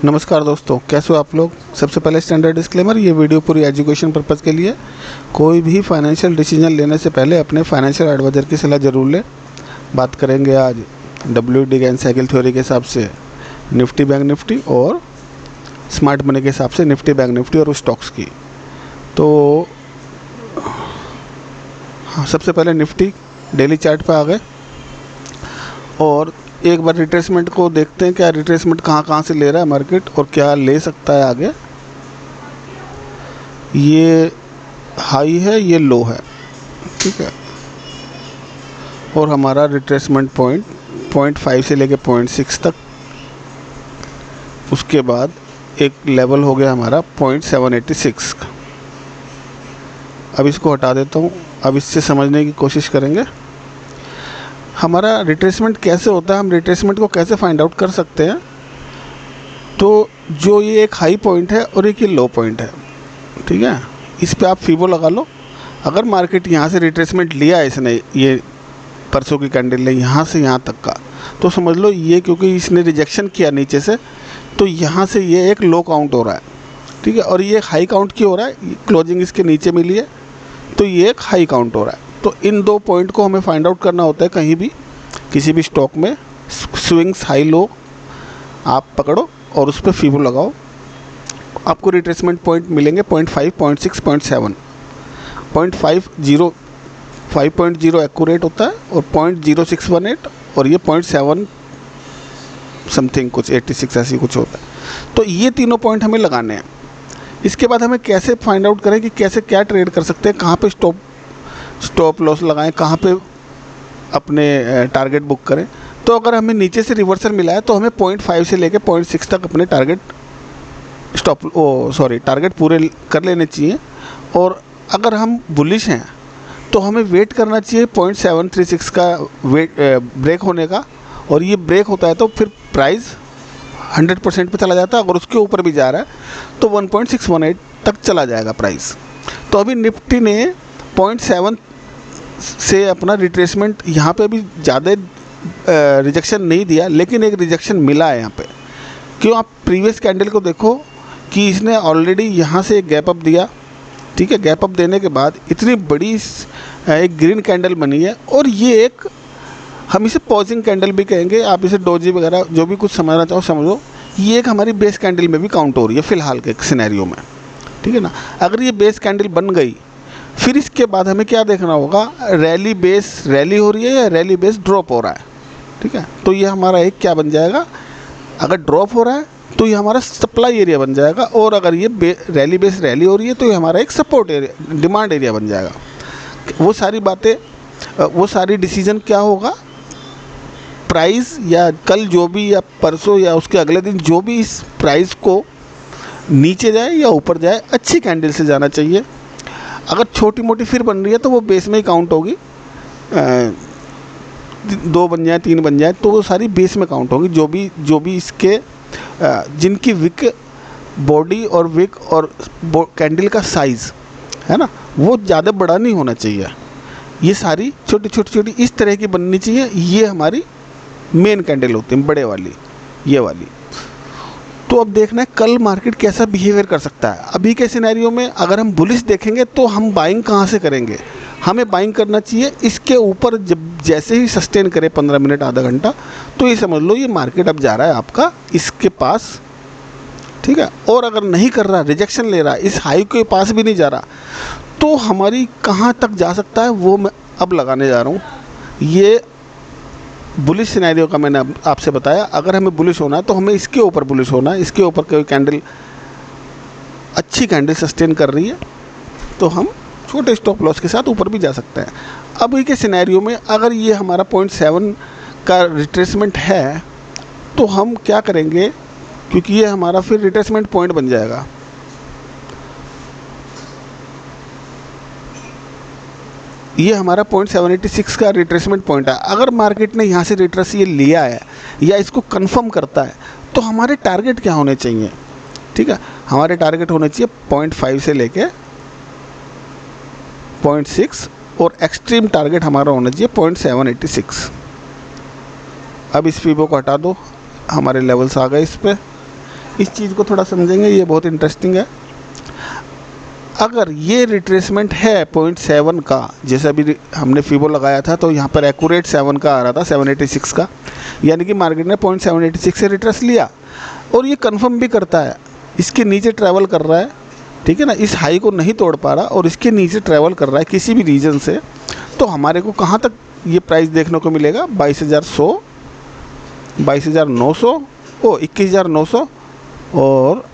नमस्कार दोस्तों, कैसे हो आप लोग। सबसे पहले स्टैंडर्ड डिस्क्लेमर, ये वीडियो पूरी एजुकेशन पर्पज़ के लिए। कोई भी फाइनेंशियल डिसीजन लेने से पहले अपने फाइनेंशियल एडवाइज़र की सलाह ज़रूर लें। बात करेंगे आज डब्ल्यू डी साइकिल थ्योरी के हिसाब से निफ्टी बैंक निफ्टी और स्मार्ट मनी के हिसाब से निफ्टी बैंक निफ्टी और स्टॉक्स की। तो हाँ, सबसे पहले निफ्टी डेली चार्ट पे आ गए और एक बार रिट्रेसमेंट को देखते हैं, क्या रिट्रेसमेंट कहाँ से ले रहा है मार्केट और क्या ले सकता है आगे। ये हाई है, ये लो है, ठीक है। और हमारा रिट्रेसमेंट पॉइंट 0.5 से लेके 0.6 तक, उसके बाद एक लेवल हो गया हमारा 0.786 का। अब इसको हटा देता हूँ। अब इससे समझने की कोशिश करेंगे हमारा रिट्रेसमेंट कैसे होता है, हम रिट्रेसमेंट को कैसे फाइंड आउट कर सकते हैं। तो जो ये एक हाई पॉइंट है और एक ये लो पॉइंट है, ठीक है, इस पे आप फीबो लगा लो। अगर मार्केट यहाँ से रिट्रेसमेंट लिया इसने, ये परसों की कैंडल ने यहाँ से यहाँ तक का, तो समझ लो ये क्योंकि इसने रिजेक्शन किया नीचे से, तो यहाँ से ये एक लो काउंट हो रहा है, ठीक है। और ये हाई काउंट क्यों हो रहा है, क्लोजिंग इसके नीचे मिली है तो ये एक हाई काउंट हो रहा है। तो इन दो पॉइंट को हमें फाइंड आउट करना होता है। कहीं भी किसी भी स्टॉक में स्विंग्स हाई लो आप पकड़ो और उस पर फीबो लगाओ, आपको रिट्रेसमेंट पॉइंट मिलेंगे 0.5, 0.6, 0.7। 5.0 एक्यूरेट होता है और 0.0618 और ये 0.7 समथिंग कुछ 86 ऐसी कुछ होता है। तो ये तीनों पॉइंट हमें लगाने हैं। इसके बाद हमें कैसे फाइंड आउट करें कि कैसे क्या ट्रेड कर सकते हैं, कहाँ पे स्टॉप लॉस लगाएं, कहाँ पे अपने टारगेट बुक करें। तो अगर हमें नीचे से रिवर्सल मिला है तो हमें 0.5 से लेके 0.6 तक अपने टारगेट टारगेट पूरे कर लेने चाहिए। और अगर हम बुलिश हैं तो हमें वेट करना चाहिए 0.736 का ब्रेक होने का। और ये ब्रेक होता है तो फिर प्राइस 100% पे चला जाता है। अगर उसके ऊपर भी जा रहा है तो 1.618 तक चला जाएगा प्राइस। तो अभी निफ्टी ने 0.7 से अपना रिट्रेसमेंट यहाँ पे भी ज़्यादा रिजेक्शन नहीं दिया, लेकिन एक रिजेक्शन मिला है यहाँ पे। क्यों, आप प्रीवियस कैंडल को देखो कि इसने ऑलरेडी यहाँ से एक गैप अप दिया, ठीक है। गैप अप देने के बाद इतनी बड़ी एक ग्रीन कैंडल बनी है और ये एक, हम इसे पॉजिंग कैंडल भी कहेंगे, आप इसे डोजी वगैरह जो भी कुछ समझना चाहो समझो। ये एक हमारी बेस कैंडल में भी काउंट हो रही है फ़िलहाल के सिनेरियो में, ठीक है ना। अगर ये बेस कैंडल बन गई फिर इसके बाद हमें क्या देखना होगा, रैली बेस रैली हो रही है या रैली बेस ड्रॉप हो रहा है, ठीक है। तो ये हमारा एक क्या बन जाएगा, अगर ड्रॉप हो रहा है तो ये हमारा सप्लाई एरिया बन जाएगा। और अगर ये रैली बेस रैली हो रही है तो ये हमारा एक सपोर्ट एरिया, डिमांड एरिया बन जाएगा। वो सारी बातें, वो सारी डिसीजन क्या होगा, प्राइस या कल जो भी या परसों या उसके अगले दिन जो भी इस प्राइस को नीचे जाए या ऊपर जाए, अच्छी कैंडल से जाना चाहिए। अगर छोटी मोटी फिर बन रही है तो वो बेस में ही काउंट होगी, 2 बन जाए 3 बन जाए तो वो सारी बेस में काउंट होगी। जो भी इसके जिनकी विक बॉडी और विक और कैंडल का साइज़ है ना, वो ज़्यादा बड़ा नहीं होना चाहिए। ये सारी छोटी इस तरह की बननी चाहिए। ये हमारी मेन कैंडल होती है, बड़े वाली, ये वाली। तो अब देखना है कल मार्केट कैसा बिहेवियर कर सकता है। अभी के सिनेरियो में अगर हम बुलिश देखेंगे तो हम बाइंग कहाँ से करेंगे, हमें बाइंग करना चाहिए इसके ऊपर। जब जैसे ही सस्टेन करे 15 मिनट आधा घंटा, तो ये समझ लो ये मार्केट अब जा रहा है आपका इसके पास, ठीक है। और अगर नहीं कर रहा, रिजेक्शन ले रहा, इस हाई के पास भी नहीं जा रहा, तो हमारी कहाँ तक जा सकता है वो मैं अब लगाने जा रहा हूँ। ये बुलिश सिनेरियो का मैंने आपसे बताया। अगर हमें बुलिश होना है तो हमें इसके ऊपर बुलिश होना है। इसके ऊपर कोई कैंडल, अच्छी कैंडल सस्टेन कर रही है तो हम छोटे स्टॉप लॉस के साथ ऊपर भी जा सकते हैं। अभी के सिनेरियो में अगर ये हमारा 0.7 का रिट्रेसमेंट है तो हम क्या करेंगे, क्योंकि ये हमारा फिर रिट्रेसमेंट पॉइंट बन जाएगा। ये हमारा 0.786 का रिट्रेसमेंट पॉइंट है। अगर मार्केट ने यहाँ से रिट्रेस ये लिया है या इसको कंफर्म करता है तो हमारे टारगेट क्या होने चाहिए, ठीक है। हमारे टारगेट होने चाहिए 0.5 से लेके 0.6 और एक्सट्रीम टारगेट हमारा होना चाहिए 0.786। अब इस फीबो को हटा दो, हमारे लेवल्स आ गए इस पर। इस चीज़ को थोड़ा समझेंगे, ये बहुत इंटरेस्टिंग है। अगर ये रिट्रेसमेंट है 0.7 का, जैसे अभी हमने फीबो लगाया था तो यहाँ पर एक्यूरेट 7 का आ रहा था, 786 का, यानी कि मार्केट ने 0.786 से रिट्रेस लिया और ये कंफर्म भी करता है, इसके नीचे ट्रैवल कर रहा है, ठीक है ना, इस हाई को नहीं तोड़ पा रहा और इसके नीचे ट्रैवल कर रहा है किसी भी रीजन से, तो हमारे को कहाँ तक ये प्राइस देखने को मिलेगा? 22,100, 22,900 ओ 21,900 और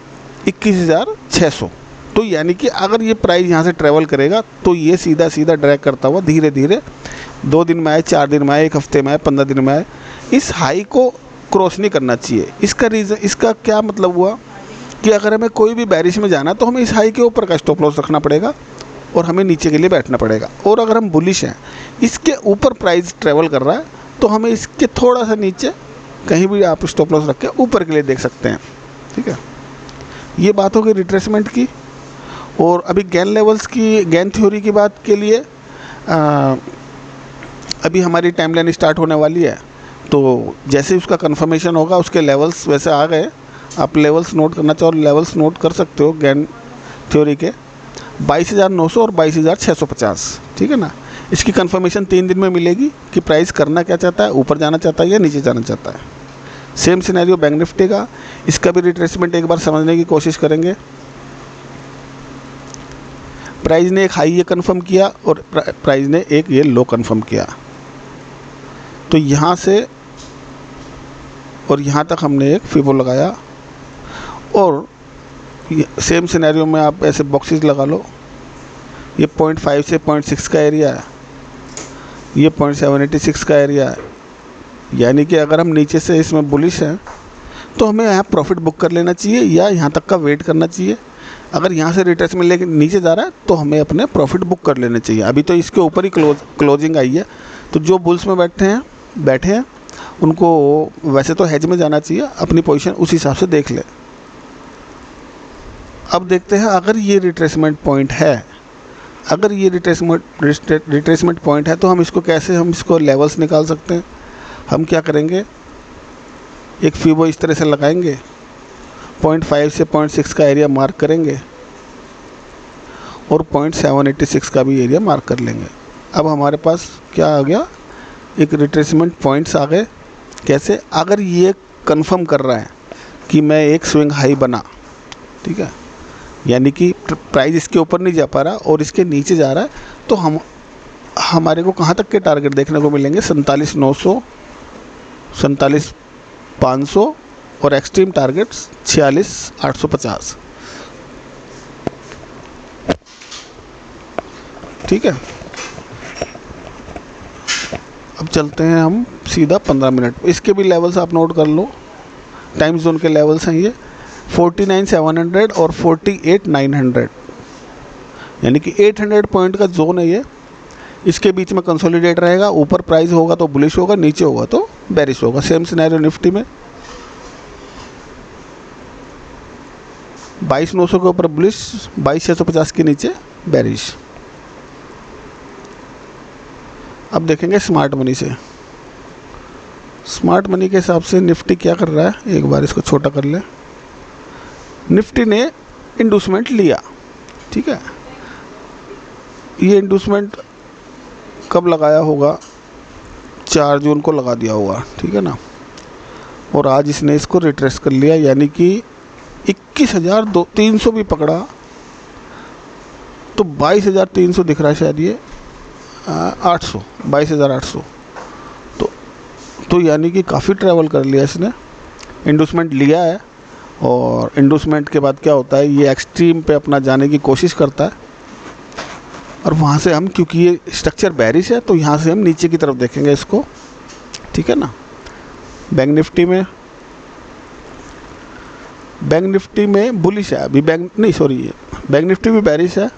21,600। तो यानी कि अगर ये प्राइस यहाँ से ट्रैवल करेगा तो ये सीधा सीधा ड्रैग करता हुआ धीरे धीरे 2 दिन में आए, 4 दिन में आए, 1 हफ्ते में आए, 15 दिन में आए, इस हाई को क्रॉस नहीं करना चाहिए। इसका रीज़न, इसका क्या मतलब हुआ कि अगर हमें कोई भी बैरिश में जाना तो हमें इस हाई के ऊपर का स्टॉप लॉस रखना पड़ेगा और हमें नीचे के लिए बैठना पड़ेगा। और अगर हम बुलिश हैं, इसके ऊपर प्राइस ट्रैवल कर रहा है तो हमें इसके थोड़ा सा नीचे कहीं भी आप स्टॉप लॉस रख के ऊपर के लिए देख सकते हैं, ठीक है। ये बात होगी रिट्रेसमेंट की। और अभी गेन लेवल्स की, गेन थ्योरी की बात के लिए अभी हमारी टाइमलाइन स्टार्ट होने वाली है, तो जैसे ही उसका कंफर्मेशन होगा उसके लेवल्स वैसे आ गए, आप लेवल्स नोट करना चाहो लेवल्स नोट कर सकते हो गेन थ्योरी के, 22,900 और 22,650, ठीक है ना। इसकी कंफर्मेशन 3 दिन में मिलेगी कि प्राइस करना क्या चाहता है, ऊपर जाना चाहता है या नीचे जाना चाहता है। सेम सिनेरियो बैंक निफ्टी का, इसका भी रिट्रेसमेंट एक बार समझने की कोशिश करेंगे। प्राइस ने एक हाई ये कंफर्म किया और प्राइस ने एक ये लो कंफर्म किया, तो यहाँ से और यहाँ तक हमने एक फीबो लगाया और सेम सिनेरियो में आप ऐसे बॉक्सेस लगा लो। ये 0.5 से 0.6 का एरिया है, ये 0.786 का एरिया है, यानी कि अगर हम नीचे से इसमें बुलिश हैं तो हमें यहाँ प्रॉफिट बुक कर लेना चाहिए या यहाँ तक का वेट करना चाहिए। अगर यहाँ से रिट्रेसमेंट लेके नीचे जा रहा है तो हमें अपने प्रॉफिट बुक कर लेने चाहिए। अभी तो इसके ऊपर ही क्लोजिंग आई है, तो जो बुल्स में बैठे हैं उनको वैसे तो हेज में जाना चाहिए, अपनी पोजीशन उस हिसाब से देख ले। अब देखते हैं अगर ये रिट्रेसमेंट पॉइंट है, अगर ये रिट्रेसमेंट पॉइंट है तो हम इसको लेवल्स निकाल सकते हैं। हम क्या करेंगे, एक फीबो इस तरह से लगाएंगे, 0.5 से 0.6 का एरिया मार्क करेंगे और 0.786 का भी एरिया मार्क कर लेंगे। अब हमारे पास क्या आ गया, एक रिट्रेसमेंट पॉइंट्स आ गए। कैसे? अगर ये कंफर्म कर रहा है कि मैं एक स्विंग हाई बना, ठीक है, यानी कि प्राइस इसके ऊपर नहीं जा पा रहा और इसके नीचे जा रहा है, तो हमारे को कहाँ तक के टारगेट देखने को मिलेंगे? 47,900, 47,500 और एक्सट्रीम टारगेट्स 46,850, ठीक है। अब चलते हैं हम सीधा 15 मिनट। इसके भी लेवल्स आप नोट कर लो, टाइम जोन के लेवल्स हैं ये 49,700 और 48,900, यानी कि 800 पॉइंट का जोन है ये। इसके बीच में कंसोलिडेट रहेगा, ऊपर प्राइस होगा तो बुलिश होगा, नीचे होगा तो बेरिश होगा। सेम सिनेरियो निफ्टी में 22,900 के ऊपर बुलिश, 22,650 के नीचे बेरिश। अब देखेंगे स्मार्ट मनी से। स्मार्ट मनी के हिसाब से निफ्टी क्या कर रहा है, एक बार इसको छोटा कर ले। निफ्टी ने इंडूसमेंट लिया, ठीक है। ये इंडूसमेंट कब लगाया होगा? 4 जून को लगा दिया होगा, ठीक है ना। और आज इसने इसको रिट्रेस कर लिया, यानी कि 21,300 भी पकड़ा तो 22,300 दिख रहा है शायद, ये 800, 22,800, तो यानी कि काफ़ी ट्रैवल कर लिया इसने। इंडूसमेंट लिया है और इंडूसमेंट के बाद क्या होता है, ये एक्सट्रीम पे अपना जाने की कोशिश करता है और वहाँ से हम, क्योंकि ये स्ट्रक्चर बेरिश है, तो यहाँ से हम नीचे की तरफ देखेंगे इसको, ठीक है ना। बैंक निफ्टी में बुलिश है अभी, बैंक निफ्टी भी बेरिश है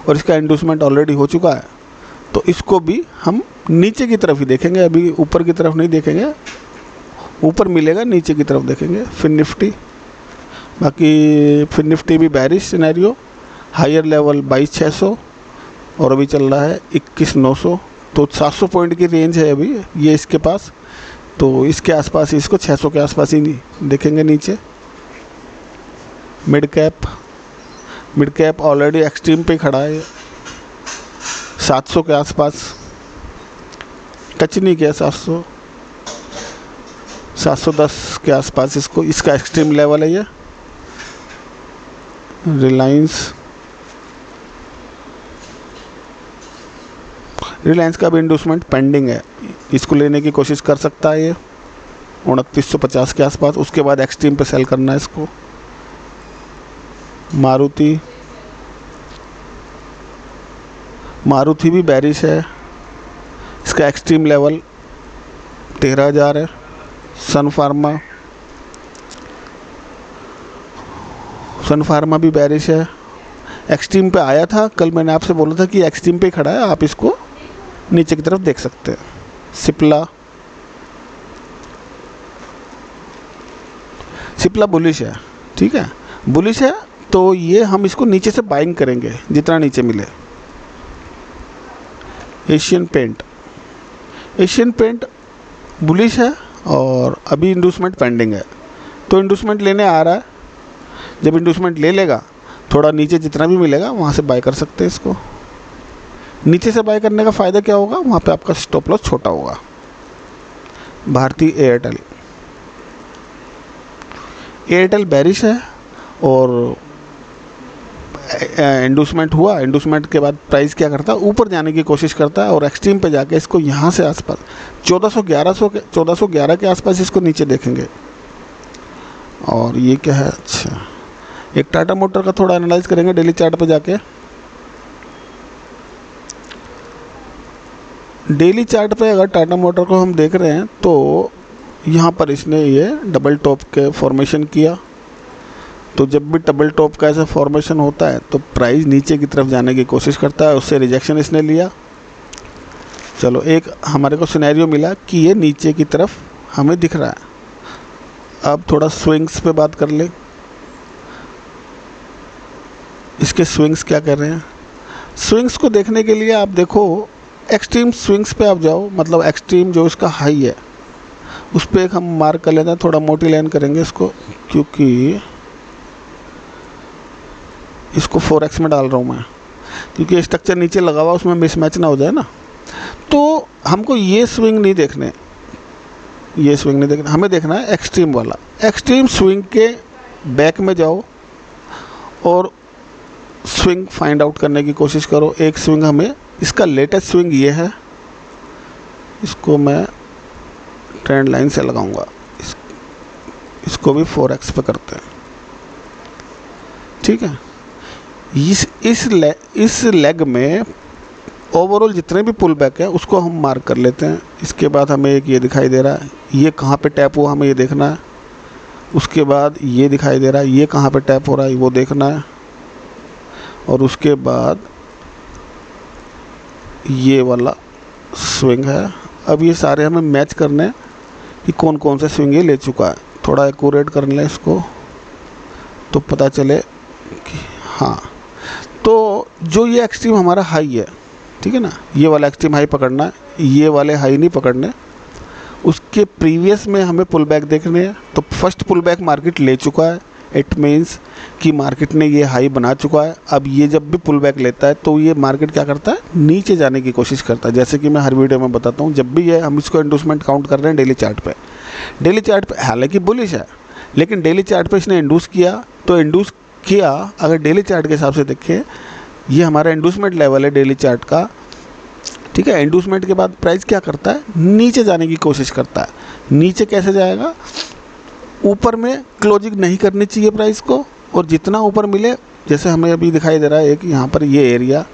और इसका इंडूसमेंट ऑलरेडी हो चुका है, तो इसको भी हम नीचे की तरफ ही देखेंगे, अभी ऊपर की तरफ नहीं देखेंगे। ऊपर मिलेगा, नीचे की तरफ देखेंगे। फिर निफ्टी, बाकी फिर निफ्टी भी बेरिश सिनेरियो, हायर लेवल 22,600 और अभी चल रहा है 21,900, तो 700 पॉइंट की रेंज है अभी ये इसके पास, तो इसके आसपास ही, इसको 600 के आसपास ही नहीं देखेंगे नीचे। मिड कैप ऑलरेडी एक्सट्रीम पे खड़ा है, 700 के आसपास टच नहीं किया, 710 के आसपास इसका एक्सट्रीम लेवल है ये। रिलायंस का भी इंडूसमेंट पेंडिंग है, इसको लेने की कोशिश कर सकता है ये 2950 के आसपास, उसके बाद एक्सट्रीम पे सेल करना है इसको। मारुति भी बेरिश है, इसका एक्सट्रीम लेवल 13,000 है। सन फार्मा भी बेरिश है, एक्सट्रीम पे आया था, कल मैंने आपसे बोला था कि एक्सट्रीम पे खड़ा है, आप इसको नीचे की तरफ देख सकते हैं। सिप्ला बुलिश है, ठीक है, बुलिश है, तो ये हम इसको नीचे से बाइंग करेंगे जितना नीचे मिले। एशियन पेंट बुलिश है और अभी इंडूसमेंट पेंडिंग है, तो इंडूसमेंट लेने आ रहा है, जब इंडूसमेंट ले लेगा थोड़ा नीचे जितना भी मिलेगा वहाँ से बाय कर सकते हैं इसको। नीचे से बाय करने का फ़ायदा क्या होगा, वहाँ पे आपका स्टॉप लॉस छोटा होगा। भारती एयरटेल बेरिश है और इंडूसमेंट हुआ, इंडूसमेंट के बाद प्राइस क्या करता है, ऊपर जाने की कोशिश करता है और एक्सट्रीम पे जाके इसको यहाँ से आसपास 1411 के आसपास इसको नीचे देखेंगे। और ये क्या है, अच्छा एक टाटा मोटर का थोड़ा एनालाइज करेंगे डेली चार्ट पे जाके। डेली चार्ट पे अगर टाटा मोटर को हम देख रहे हैं तो यहाँ पर इसने ये डबल टॉप के फॉर्मेशन किया, तो जब भी डबल टॉप का ऐसा फॉर्मेशन होता है तो प्राइस नीचे की तरफ जाने की कोशिश करता है, उससे रिजेक्शन इसने लिया। चलो एक हमारे को सिनेरियो मिला कि ये नीचे की तरफ हमें दिख रहा है। अब थोड़ा स्विंग्स पे बात कर ले, इसके स्विंग्स क्या कर रहे हैं। स्विंग्स को देखने के लिए आप देखो एक्सट्रीम स्विंग्स पे आप जाओ, मतलब एक्सट्रीम जो इसका हाई है उस पर एक हम मार्क कर लेते हैं, थोड़ा मोटी लाइन करेंगे इसको, क्योंकि इसको 4x में डाल रहा हूँ मैं, क्योंकि स्ट्रक्चर नीचे लगा हुआ उसमें मिसमैच ना हो जाए ना। तो हमको ये स्विंग नहीं देखना, हमें देखना है एक्सट्रीम वाला। एक्सट्रीम स्विंग के बैक में जाओ और स्विंग फाइंड आउट करने की कोशिश करो। एक स्विंग हमें, इसका लेटेस्ट स्विंग ये है, इसको मैं ट्रेंड लाइन से लगाऊंगा, इसको भी 4x पे करते हैं, ठीक है। इस लेग में ओवरऑल जितने भी पुल बैक है उसको हम मार्क कर लेते हैं। इसके बाद हमें एक ये दिखाई दे रहा है, ये कहाँ पे टैप हुआ हमें ये देखना है। उसके बाद ये दिखाई दे रहा है, ये कहाँ पे टैप हो रहा है वो देखना है। और उसके बाद ये वाला स्विंग है। अब ये सारे हमें मैच करने हैं कि कौन कौन से स्विंग ये ले चुका है। थोड़ा एक्यूरेट कर लें इसको तो पता चले कि हाँ, तो जो ये एक्सट्रीम हमारा हाई है, ठीक है ना, ये वाला एक्सट्रीम हाई पकड़ना है, ये वाले हाई नहीं पकड़ने। उसके प्रीवियस में हमें पुल बैक देखने हैं, तो फर्स्ट पुल बैक मार्केट ले चुका है, इट मीन्स कि मार्केट ने ये हाई बना चुका है। अब ये जब भी पुल बैक लेता है तो ये मार्केट क्या करता है, नीचे जाने की कोशिश करता है। जैसे कि मैं हर वीडियो में बताता हूँ, जब भी ये हम इसको इंडूसमेंट काउंट कर रहे हैं डेली चार्ट पे हालांकि बुलिश है, लेकिन डेली चार्ट पे इसने इंडूस किया, तो इंडूस किया अगर डेली चार्ट के हिसाब से देखें, ये हमारा इंडूसमेंट लेवल है डेली चार्ट का, ठीक है। इंडूसमेंट के बाद प्राइस क्या करता है, नीचे जाने की कोशिश करता है। नीचे कैसे जाएगा, ऊपर में क्लोजिंग नहीं करनी चाहिए प्राइस को, और जितना ऊपर मिले, जैसे हमें अभी दिखाई दे रहा है एक यहाँ पर ये एरिया,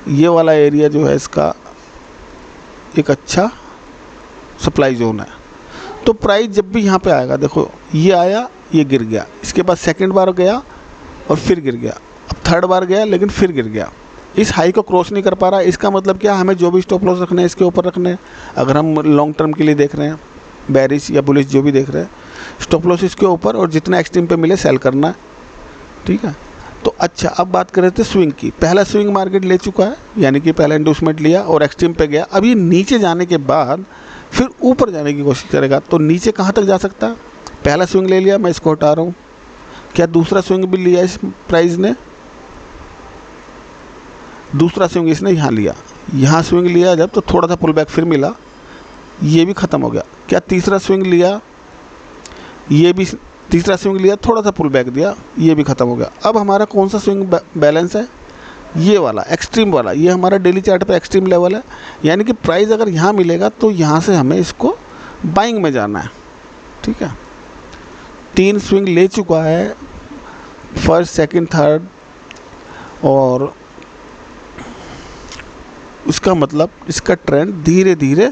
ये वाला एरिया जो है इसका एक अच्छा सप्लाई जोन है। तो प्राइस जब भी यहाँ पे आएगा, देखो ये आया, ये गिर गया, इसके बाद सेकंड बार गया और फिर गिर गया, अब थर्ड बार गया लेकिन फिर गिर गया, इस हाई को क्रॉस नहीं कर पा रहा। इसका मतलब क्या, हमें जो भी स्टॉप लॉस रखने हैं इसके ऊपर रखने हैं। अगर हम लॉन्ग टर्म के लिए देख रहे हैं, बेरिश या बुलिश जो भी देख रहे हैं, स्टॉप लॉस इसके ऊपर और जितना एक्सट्रीम पे मिले सेल करना है, ठीक है। तो अच्छा, अब बात कर रहे थे स्विंग की। पहला स्विंग मार्केट ले चुका है, यानी कि पहला इंडूसमेंट लिया और एक्सट्रीम पे गया। अब ये नीचे जाने के बाद फिर ऊपर जाने की कोशिश करेगा, तो नीचे कहाँ तक जा सकता है। पहला स्विंग ले लिया, मैं इसको हटा रहा हूँ, क्या दूसरा स्विंग भी लिया इस प्राइस ने? दूसरा स्विंग इसने यहाँ लिया, यहाँ स्विंग लिया जब तो थोड़ा सा पुल बैक फिर मिला, ये भी ख़त्म हो गया। क्या तीसरा स्विंग लिया, ये भी तीसरा स्विंग लिया, थोड़ा सा पुल बैक दिया, ये भी ख़त्म हो गया। अब हमारा कौन सा स्विंग बैलेंस है? ये वाला एक्सट्रीम वाला, ये हमारा डेली चार्ट पे एक्सट्रीम लेवल है। यानी कि प्राइस अगर यहाँ मिलेगा तो यहाँ से हमें इसको बाइंग में जाना है। ठीक है, 3 स्विंग ले चुका है, फर्स्ट सेकंड थर्ड, और इसका मतलब इसका ट्रेंड धीरे धीरे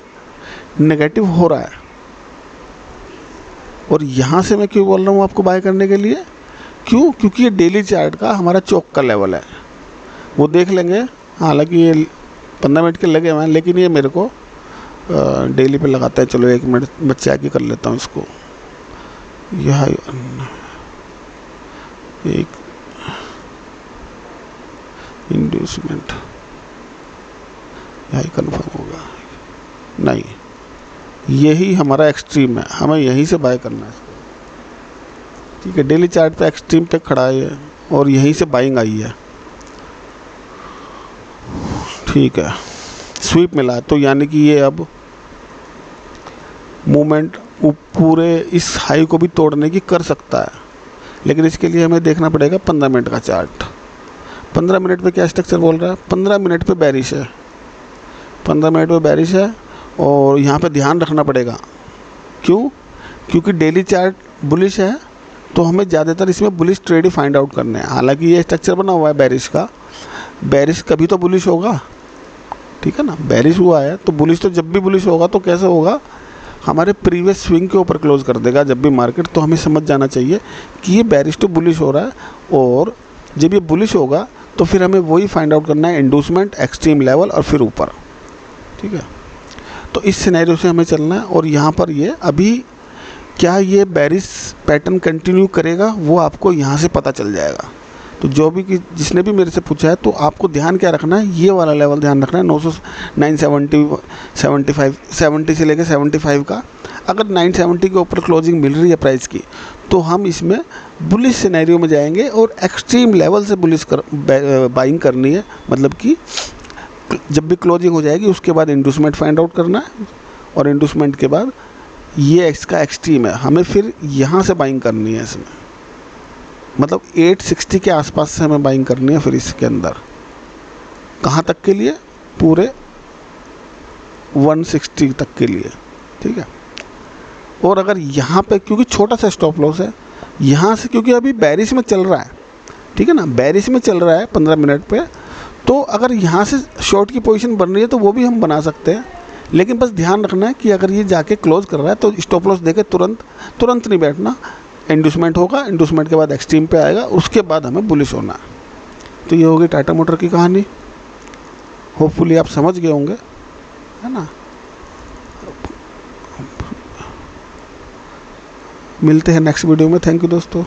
नेगेटिव हो रहा है। और यहाँ से मैं क्यों बोल रहा हूँ आपको बाय करने के लिए? क्यों? क्योंकि ये डेली चार्ट का हमारा चौक का लेवल है, वो देख लेंगे। हालांकि ये 15 मिनट के लगे हुए हैं, लेकिन ये मेरे को डेली पे लगाता है। चलो 1 मिनट बच्चे आके कर लेता हूँ इसको। यह एक इंड्यूसमेंट यही कंफर्म होगा, नहीं, यही हमारा एक्सट्रीम है, हमें यहीं से बाय करना है इसको। ठीक है, डेली चार्ट पे एक्सट्रीम पे खड़ा है और यहीं से बाइंग आई है। ठीक है, स्वीप मिला, तो यानी कि ये अब मूवमेंट पूरे इस हाई को भी तोड़ने की कर सकता है, लेकिन इसके लिए हमें देखना पड़ेगा 15 मिनट का चार्ट। 15 मिनट पे क्या स्ट्रक्चर बोल रहा है? 15 मिनट पे बेरिश है, 15 मिनट पे बेरिश है। और यहाँ पे ध्यान रखना पड़ेगा, क्यों? क्योंकि डेली चार्ट बुलिश है, तो हमें ज़्यादातर इसमें बुलिश ट्रेड ही फाइंड आउट करने हैं। हालांकि ये स्ट्रक्चर बना हुआ है बेरिश का, बेरिश कभी तो बुलिश होगा। ठीक है ना, बेरिश हुआ है तो बुलिश, तो जब भी बुलिश होगा तो कैसे होगा? हमारे प्रीवियस स्विंग के ऊपर क्लोज कर देगा जब भी मार्केट। तो हमें समझ जाना चाहिए कि ये बेरिश टू बुलिश हो रहा है, और जब ये बुलिश होगा तो फिर हमें वही फाइंड आउट करना है, इंड्यूसमेंट, एक्सट्रीम लेवल और फिर ऊपर। ठीक है, तो इस सिनेरियो से हमें चलना है। और यहाँ पर ये अभी क्या ये बेरिश पैटर्न कंटिन्यू करेगा, वो आपको यहाँ से पता चल जाएगा। तो जो भी जिसने भी मेरे से पूछा है, तो आपको ध्यान क्या रखना है? ये वाला लेवल ध्यान रखना है, 970 70 से लेकर 75 का। अगर 970 के ऊपर क्लोजिंग मिल रही है प्राइस की, तो हम इसमें बुलिश सिनेरियो में जाएंगे और एक्सट्रीम लेवल से बुलिश बाइंग करनी है। मतलब कि जब भी क्लोजिंग हो जाएगी उसके बाद इंड्यूसमेंट फाइंड आउट करना है, और इंड्यूसमेंट के बाद ये इसका एक्सट्रीम है, हमें फिर यहाँ से बाइंग करनी है इसमें। मतलब 860 के आसपास से हमें बाइंग करनी है फिर इसके अंदर। कहाँ तक के लिए? पूरे 160 तक के लिए। ठीक है, और अगर यहाँ पे क्योंकि छोटा सा स्टॉप लॉस है यहाँ से, क्योंकि अभी बेरिश में चल रहा है, ठीक है ना, बेरिश में चल रहा है 15 मिनट पे, तो अगर यहाँ से शॉर्ट की पोजीशन बन रही है तो वो भी हम बना सकते हैं। लेकिन बस ध्यान रखना है कि अगर ये जाके क्लोज कर रहा है तो स्टॉप लॉस देके तुरंत नहीं बैठना। इंड्यूसमेंट होगा, इंड्यूसमेंट के बाद एक्सट्रीम पे आएगा, उसके बाद हमें बुलिश होना है। तो ये होगी टाटा मोटर की कहानी। होपफुली आप समझ गए होंगे, है ना। मिलते हैं नेक्स्ट वीडियो में। थैंक यू दोस्तों।